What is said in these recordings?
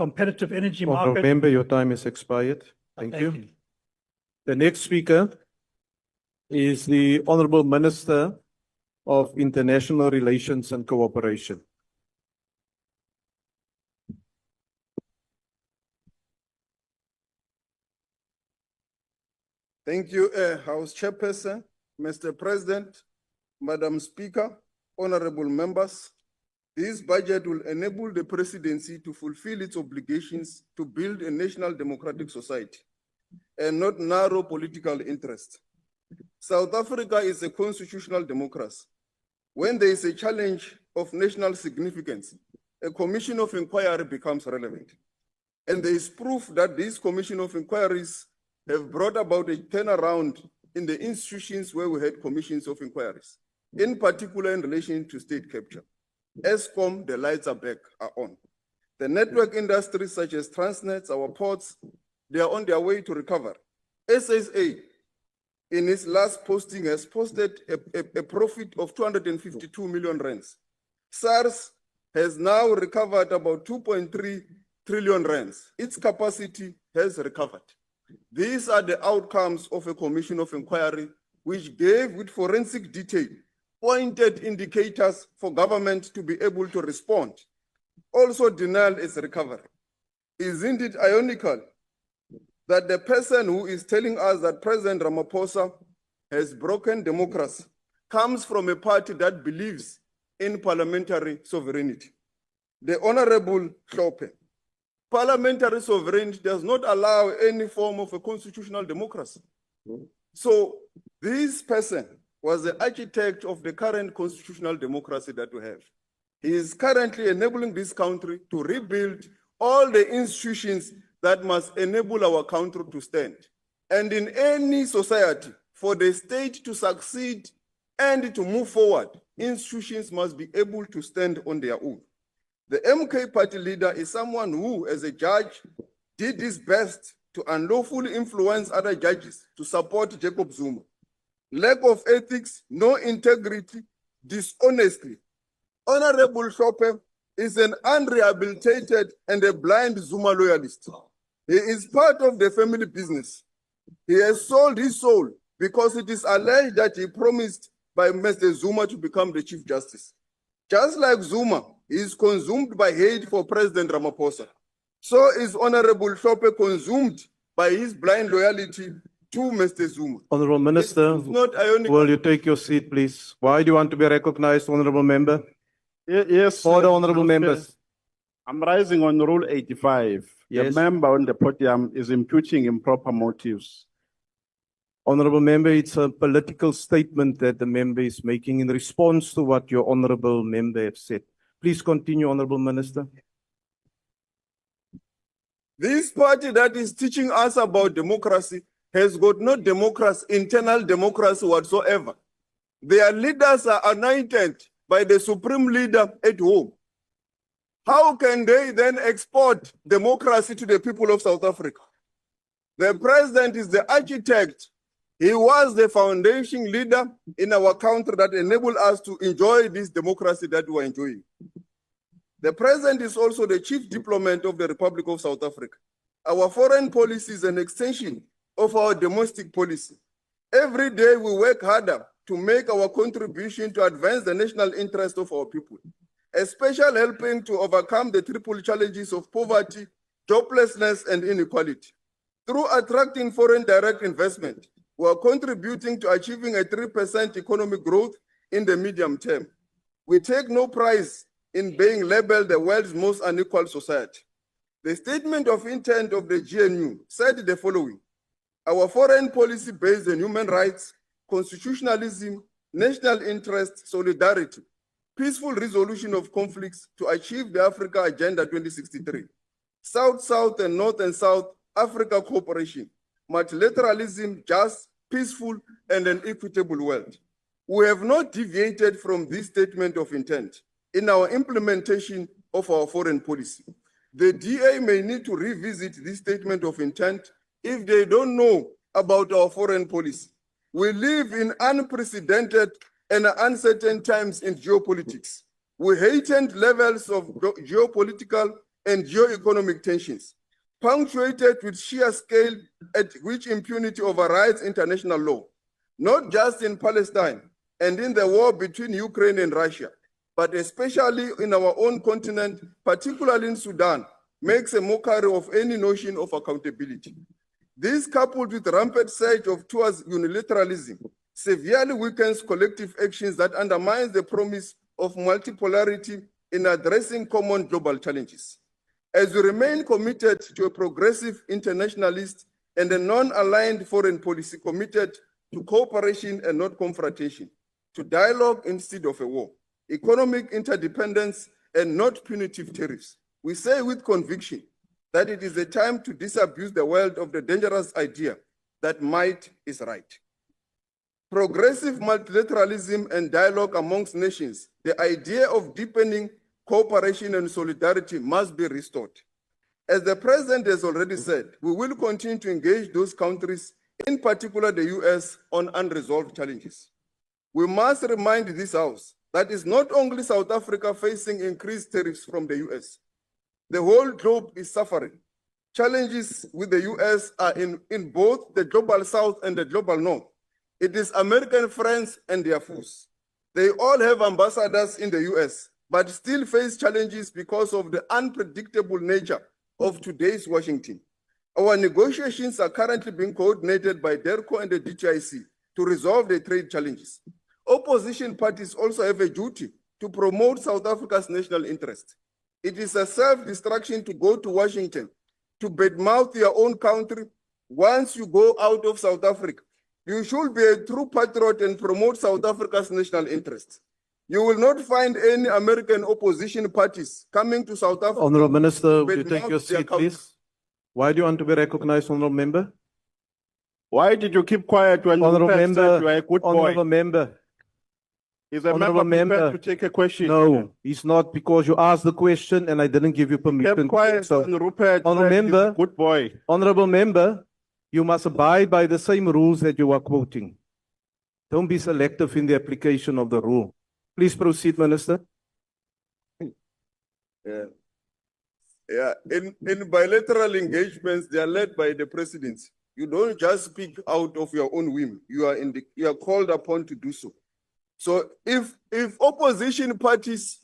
competitive energy Honourable market. Member, your time has expired. Thank you. The next speaker is the Honourable Minister of International Relations and Cooperation. Thank you, House Chairperson, Mr. President, Madam Speaker, honorable members. This budget will enable the presidency to fulfill its obligations to build a national democratic society and not narrow political interest. South Africa is a constitutional democracy. When there is a challenge of national significance, a commission of inquiry becomes relevant. And there is proof that these commission of inquiries have brought about a turnaround in the institutions where we had commissions of inquiries, in particular in relation to state capture. ESCOM, the lights are back, are on. The network industries such as Transnet, our ports, they are on their way to recover. SSA, in its last posting, has posted a profit of 252 million rands. SARS has now recovered about 2.3 trillion rands. Its capacity has recovered. These are the outcomes of a commission of inquiry which gave, with forensic detail, pointed indicators for government to be able to respond. Also denial is recovery. Isn't it ironical that the person who is telling us that President Ramaphosa has broken democracy comes from a party that believes in parliamentary sovereignty? The Honorable Hlophe. Parliamentary sovereignty does not allow any form of a constitutional democracy. So this person was the architect of the current constitutional democracy that we have. He is currently enabling this country to rebuild all the institutions that must enable our country to stand. And in any society, for the state to succeed and to move forward, institutions must be able to stand on their own. The MK party leader is someone who, as a judge, did his best to unlawfully influence other judges to support Jacob Zuma. Lack of ethics, no integrity, dishonesty. Honorable Hlophe is an unrehabilitated and a blind Zuma loyalist. He is part of the family business. He has sold his soul because it is alleged that he promised by Mr. Zuma to become the Chief Justice. Just like Zuma, he is consumed by hate for President Ramaphosa. So is Honorable Hlophe consumed by his blind loyalty to Mr. Zuma. Honourable Minister, will you take your seat, please? Why do you want to be recognized, Honourable Member? Yes. For the Honourable Members. I'm rising on Rule 85. Yes. The member on the podium is imputing improper motives. Honourable Member, it's a political statement that the member is making in response to what your Honourable Member has said. Please continue, Honourable Minister. This party that is teaching us about democracy has got no democracy, internal democracy whatsoever. Their leaders are anointed by the supreme leader at home. How can they then export democracy to the people of South Africa? The president is the architect. He was the foundation leader in our country that enabled us to enjoy this democracy that we are enjoying. The president is also the chief diplomat of the Republic of South Africa. Our foreign policy is an extension of our domestic policy. Every day we work harder to make our contribution to advance the national interest of our people, especially helping to overcome the triple challenges of poverty, joblessness, and inequality. Through attracting foreign direct investment, we are contributing to achieving a 3% economic growth in the medium term. We take no prize in being labeled the world's most unequal society. The statement of intent of the GNU said the following: our foreign policy based on human rights, constitutionalism, national interest, solidarity, peaceful resolution of conflicts to achieve the Africa Agenda 2063, South-South and North and South Africa cooperation, multilateralism, just, peaceful, and an equitable world. We have not deviated from this statement of intent in our implementation of our foreign policy. The DA may need to revisit this statement of intent if they don't know about our foreign policy. We live in unprecedented and uncertain times in geopolitics, with heightened levels of geopolitical and geo-economic tensions, punctuated with sheer scale at which impunity overrides international law, not just in Palestine and in the war between Ukraine and Russia, but especially in our own continent, particularly in Sudan, makes a mockery of any notion of accountability. This, coupled with rampant surge towards unilateralism, severely weakens collective actions that undermines the promise of multipolarity in addressing common global challenges. As we remain committed to a progressive internationalist and a non-aligned foreign policy committed to cooperation and not confrontation, to dialogue instead of a war, economic interdependence and not punitive tariffs, we say with conviction that it is a time to disabuse the world of the dangerous idea that might is right. Progressive multilateralism and dialogue amongst nations, the idea of deepening cooperation and solidarity must be restored. As the President has already said, we will continue to engage those countries, in particular the US, on unresolved challenges. We must remind this House that it's not only South Africa facing increased tariffs from the US. The whole globe is suffering. Challenges with the US are in both the global South and the global North. It is American friends and their foes. They all have ambassadors in the US, but still face challenges because of the unpredictable nature of today's Washington. Our negotiations are currently being coordinated by DERCO and the DTIC to resolve the trade challenges. Opposition parties also have a duty to promote South Africa's national interest. It is a self-destruction to go to Washington to badmouth your own country. Once you go out of South Africa, you should be a true patriot and promote South Africa's national interests. You will not find any American opposition parties coming to South Africa. Honourable Minister, would you badmouth take your their seat, country. please? Why do you want to be recognized, Honourable Member? Why did you keep quiet when Honourable Rupert said Member, you are a good Honourable boy? Member. Is a Honourable member prepared Member. to take a question? No, he's not, because you asked the question and I didn't give you permission. Kept quiet So, when Rupert Honourable said he's a Member. good boy. Honourable Member, you must abide by the same rules that you are quoting. Don't be selective in the application of the rule. Please proceed, Minister. In bilateral engagements, they are led by the presidency. You don't just speak out of your own whim. You are called upon to do so. So if opposition parties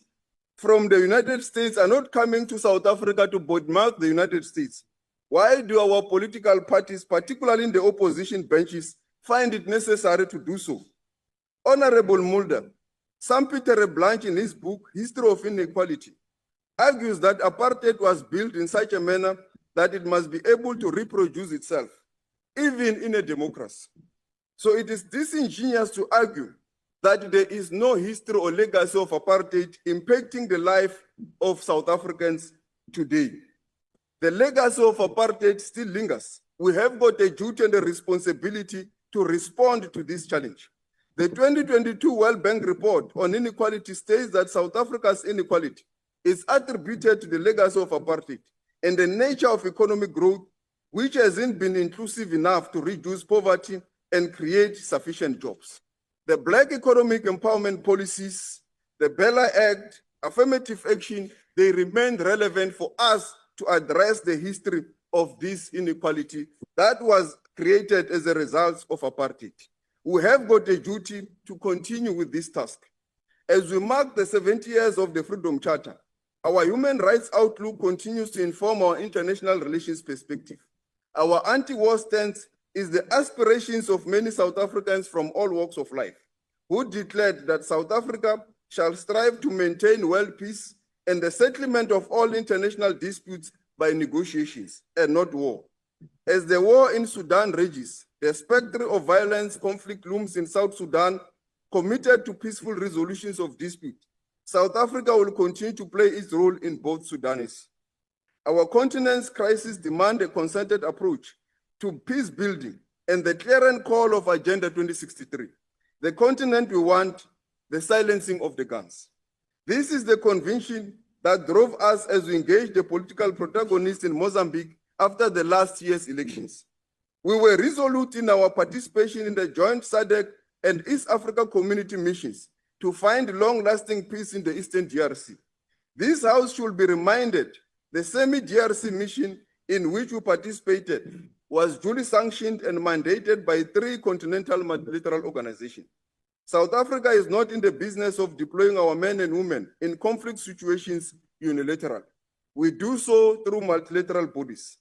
from the United States are not coming to South Africa to badmouth the United States, why do our political parties, particularly in the opposition benches, find it necessary to do so? Honorable Mulder, Sam Peter Blanche in his book, History of Inequality, argues that apartheid was built in such a manner that it must be able to reproduce itself, even in a democracy. So it is disingenuous to argue that there is no history or legacy of apartheid impacting the life of South Africans today. The legacy of apartheid still lingers. We have got a duty and a responsibility to respond to this challenge. The 2022 World Bank report on inequality states that South Africa's inequality is attributed to the legacy of apartheid and the nature of economic growth, which hasn't been inclusive enough to reduce poverty and create sufficient jobs. The Black economic empowerment policies, the Bella Act, affirmative action, they remain relevant for us to address the history of this inequality that was created as a result of apartheid. We have got a duty to continue with this task. As we mark the 70 years of the Freedom Charter, our human rights outlook continues to inform our international relations perspective. Our anti-war stance is the aspirations of many South Africans from all walks of life, who declared that South Africa shall strive to maintain world peace and the settlement of all international disputes by negotiations and not war. As the war in Sudan rages, the specter of violence conflict looms in South Sudan, committed to peaceful resolutions of dispute. South Africa will continue to play its role in both Sudanese. Our continent's crisis demand a concerted approach to peace building and the clear call of Agenda 2063. The continent we want, the silencing of the guns. This is the conviction that drove us as we engaged the political protagonists in Mozambique after the last year's elections. We were resolute in our participation in the joint SADC and East Africa community missions to find long-lasting peace in the Eastern DRC. This House should be reminded The semi-DRC mission in which we participated was duly sanctioned and mandated by 3 continental multilateral organizations. South Africa is not in the business of deploying our men and women in conflict situations unilaterally. We do so through multilateral bodies.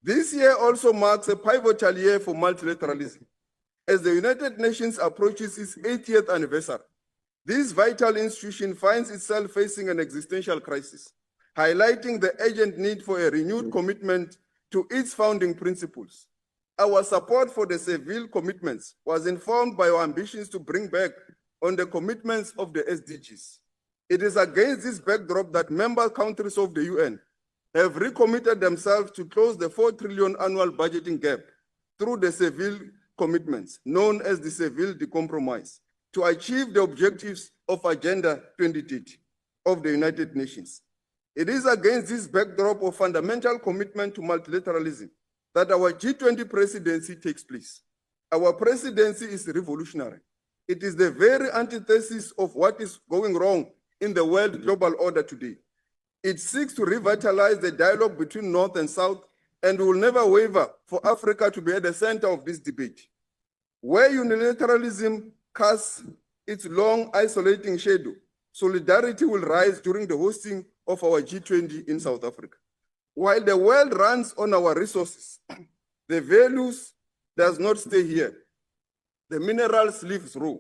This year also marks a pivotal year for multilateralism. As the United Nations approaches its 80th anniversary, this vital institution finds itself facing an existential crisis, highlighting the urgent need for a renewed commitment to its founding principles. Our support for the Seville commitments was informed by our ambitions to bring back on the commitments of the SDGs. It is against this backdrop that member countries of the UN have recommitted themselves to close the 4 trillion annual budgeting gap through the Seville commitments, known as the Seville Compromise, to achieve the objectives of Agenda 2030 of the United Nations. It is against this backdrop of fundamental commitment to multilateralism that our G20 presidency takes place. Our presidency is revolutionary. It is the very antithesis of what is going wrong in the world global order today. It seeks to revitalize the dialogue between North and South and will never waver for Africa to be at the center of this debate. Where unilateralism casts its long isolating shadow, solidarity will rise during the hosting of our G20 in South Africa. While the world runs on our resources, the values does not stay here. The minerals leave raw.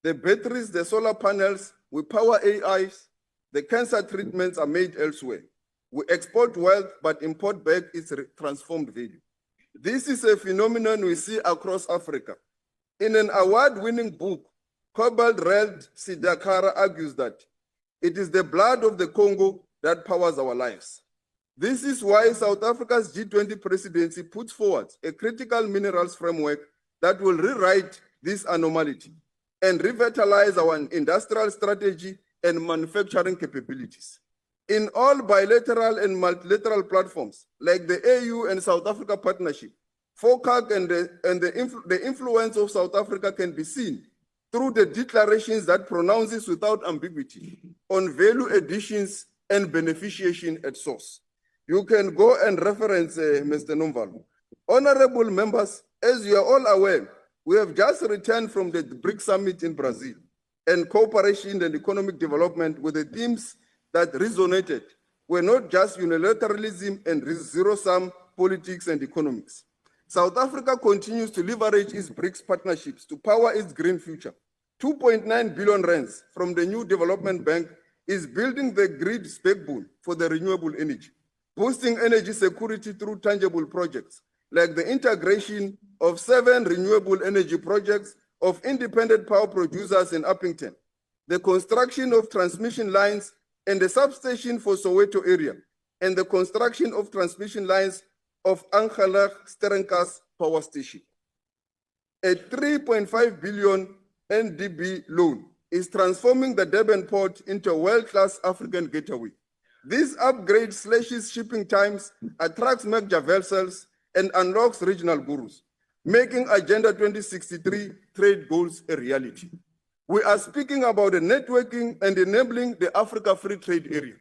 The batteries, the solar panels, we power AIs, the cancer treatments are made elsewhere. We export wealth, but import back its transformed value. This is a phenomenon we see across Africa. In an award-winning book, Cobalt-Reld Sidakara argues that it is the blood of the Congo that powers our lives. This is why South Africa's G20 presidency puts forward a critical minerals framework that will rewrite this anomaly and revitalize our industrial strategy and manufacturing capabilities. In all bilateral and multilateral platforms, like the AU and South Africa partnership, FOCAC and the influence of South Africa can be seen through the declarations that pronounces without ambiguity on value additions and beneficiation at source. You can go and reference Mr. Nomvalo. Honorable members, as you are all aware, we have just returned from the BRICS Summit in Brazil, and cooperation and economic development with the themes that resonated were not just unilateralism and zero-sum politics and economics. South Africa continues to leverage its BRICS partnerships to power its green future. 2.9 billion rands from the new development bank is building the grid's backbone for the renewable energy, boosting energy security through tangible projects, like the integration of 7 renewable energy projects of independent power producers in Uppington, the construction of transmission lines and the substation for Soweto area, and the construction of transmission lines of Angelag-Sterrenkas Power Station. A 3.5 billion NDB loan is transforming the Durban port into a world-class African gateway. This upgrade slashes shipping times, attracts major vessels, and unlocks regional gurus, making Agenda 2063 trade goals a reality. We are speaking about the networking and enabling the Africa Free Trade Area.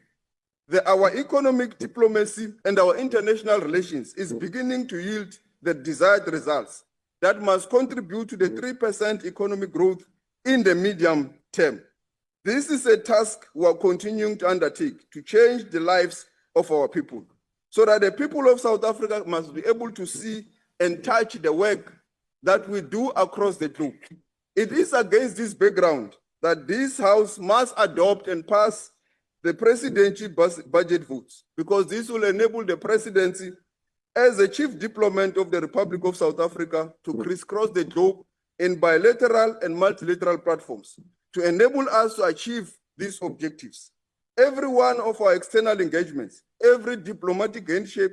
Our economic diplomacy and our international relations is beginning to yield the desired results that must contribute to the 3% economic growth in the medium term. This is a task we are continuing to undertake to change the lives of our people, so that the people of South Africa must be able to see and touch the work that we do across the globe. It is against this background that this House must adopt and pass the presidential budget votes, because this will enable the presidency as the chief diplomat of the Republic of South Africa to crisscross the globe in bilateral and multilateral platforms to enable us to achieve these objectives. Every one of our external engagements, every diplomatic handshake,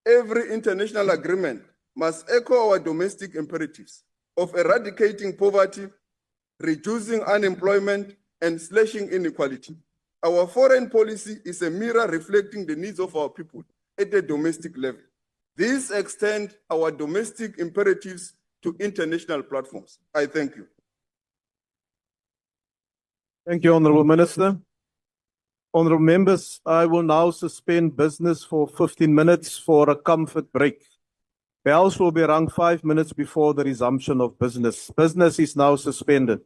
every international agreement must echo our domestic imperatives of eradicating poverty, reducing unemployment, and slashing inequality. Our foreign policy is a mirror reflecting the needs of our people at the domestic level. This extends our domestic imperatives to international platforms. I thank you. Thank you, Honorable Minister. Honorable members, I will now suspend business for 15 minutes for a comfort break. Bells will be rung 5 minutes before the resumption of business. Business is now suspended.